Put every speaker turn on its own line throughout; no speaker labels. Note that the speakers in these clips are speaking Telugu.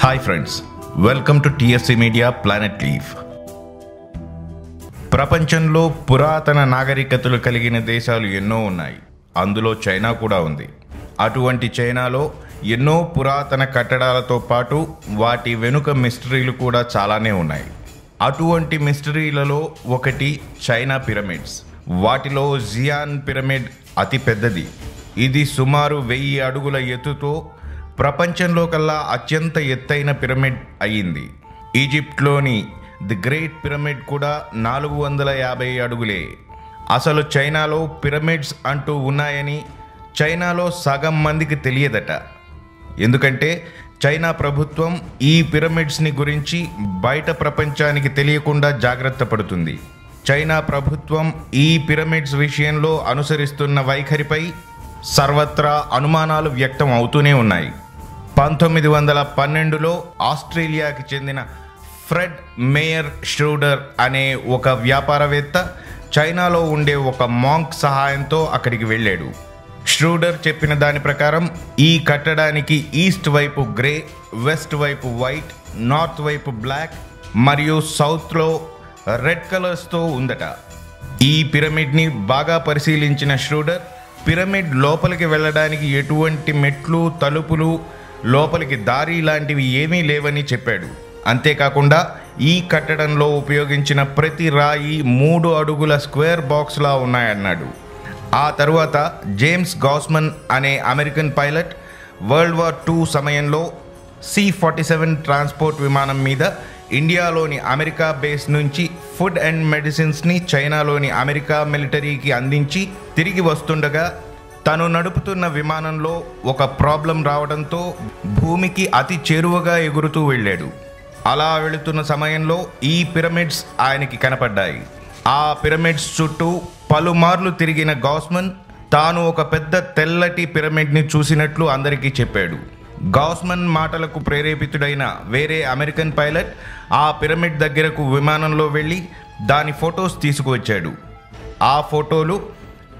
Hi friends, welcome to TSC media planet leaf. ప్రపంచంలో పురాతన నాగరికతలు కలిగిన దేశాలు ఎన్నో ఉన్నాయి. అందులో చైనా కూడా ఉంది. అటువంటి చైనాలో ఎన్నో పురాతన కట్టడాలతో పాటు వాటి వెనుక మిస్టరీలు కూడా చాలానే ఉన్నాయి. అటువంటి మిస్టరీలలో ఒకటి చైనా పిరమిడ్స్. వాటిలో జియాన్ పిరమిడ్ అతి పెద్దది. ఇది సుమారు 1000 అడుగుల ఎత్తుతో ప్రపంచంలో కల్లా అత్యంత ఎత్తైన పిరమిడ్ అయ్యింది. ఈజిప్ట్లోని ది గ్రేట్ పిరమిడ్ కూడా 450 అడుగులే. అసలు చైనాలో పిరమిడ్స్ అంటూ ఉన్నాయని చైనాలో సగం మందికి తెలియదట. ఎందుకంటే చైనా ప్రభుత్వం ఈ పిరమిడ్స్ని గురించి బయట ప్రపంచానికి తెలియకుండా జాగ్రత్త పడుతుంది. చైనా ప్రభుత్వం ఈ పిరమిడ్స్ విషయంలో అనుసరిస్తున్న వైఖరిపై సర్వత్రా అనుమానాలు వ్యక్తం అవుతూనే ఉన్నాయి. 1912లో ఆస్ట్రేలియాకి చెందిన ఫ్రెడ్ మేయర్ ష్రూడర్ అనే ఒక వ్యాపారవేత్త చైనాలో ఉండే ఒక మాంక్ సహాయంతో అక్కడికి వెళ్ళాడు. ష్రూడర్ చెప్పిన దాని ప్రకారం ఈ కట్టడానికి ఈస్ట్ వైపు గ్రే, వెస్ట్ వైపు వైట్, నార్త్ వైపు బ్లాక్ మరియు సౌత్లో రెడ్ కలర్స్తో ఉందట. ఈ పిరమిడ్ని బాగా పరిశీలించిన ష్రూడర్ పిరమిడ్ లోపలికి వెళ్ళడానికి ఎటువంటి మెట్లు, తలుపులు, లోపలికి దారి లాంటివి ఏమీ లేవని చెప్పాడు. అంతేకాకుండా ఈ కట్టడంలో ఉపయోగించిన ప్రతి రాయి 3 అడుగుల స్క్వేర్ బాక్స్లా ఉన్నాయన్నాడు. ఆ తరువాత జేమ్స్ గాస్మన్ అనే American pilot world war II సమయంలో C-47 ట్రాన్స్పోర్ట్ విమానం మీద ఇండియాలోని అమెరికా బేస్ నుంచి ఫుడ్ అండ్ మెడిసిన్స్ని చైనాలోని అమెరికా మిలిటరీకి అందించి తిరిగి వస్తుండగా తను నడుపుతున్న విమానంలో ఒక ప్రాబ్లం రావడంతో భూమికి అతి చేరువగా ఎగురుతూ వెళ్ళాడు. అలా వెళుతున్న సమయంలో ఈ పిరమిడ్స్ ఆయనకి కనపడ్డాయి. ఆ పిరమిడ్స్ చుట్టూ పలుమార్లు తిరిగిన గాస్మన్ తాను ఒక పెద్ద తెల్లటి పిరమిడ్ని చూసినట్లు అందరికీ చెప్పాడు. గాస్మన్ మాటలకు ప్రేరేపితుడైన వేరే అమెరికన్ పైలట్ ఆ పిరమిడ్ దగ్గరకు విమానంలో వెళ్ళి దాని ఫొటోస్ తీసుకువచ్చాడు. ఆ ఫోటోలు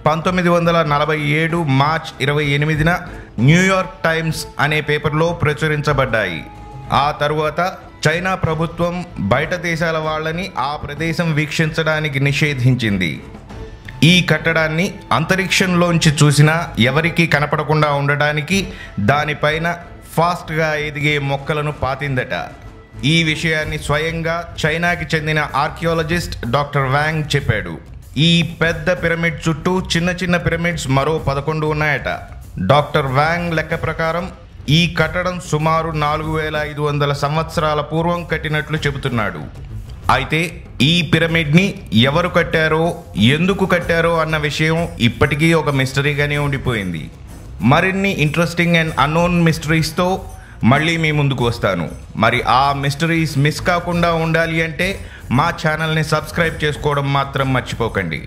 1947 మార్చ్ 28న న్యూయార్క్ టైమ్స్ అనే పేపర్లో ప్రచురించబడ్డాయి. ఆ తరువాత చైనా ప్రభుత్వం బయట దేశాల వాళ్ళని ఆ ప్రదేశం వీక్షించడానికి నిషేధించింది. ఈ కట్టడాన్ని అంతరిక్షంలోంచి చూసినా ఎవరికీ కనపడకుండా ఉండడానికి దానిపైన ఫాస్ట్గా ఎదిగే మొక్కలను పాతిందట. ఈ విషయాన్ని స్వయంగా చైనాకి చెందిన ఆర్కియాలజిస్ట్ డాక్టర్ వాంగ్ చెప్పాడు. ఈ పెద్ద పిరమిడ్ చుట్టూ చిన్న చిన్న పిరమిడ్స్ మరో 11 ఉన్నాయట. డాక్టర్ వాంగ్ లెక్క ప్రకారం ఈ కట్టడం సుమారు 4500 సంవత్సరాల పూర్వం కట్టినట్లు చెబుతున్నాడు. అయితే ఈ పిరమిడ్ని ఎవరు కట్టారో, ఎందుకు కట్టారో అన్న విషయం ఇప్పటికీ ఒక మిస్టరీగానే ఉండిపోయింది. మరిన్ని ఇంట్రెస్టింగ్ అండ్ అన్నోన్ మిస్టరీస్తో మళ్ళీ మీ ముందుకు వస్తాను. మరి ఆ మిస్టరీస్ మిస్ కాకుండా ఉండాలి అంటే మా ఛానల్ని సబ్స్క్రైబ్ చేసుకోవడం మాత్రం మర్చిపోకండి.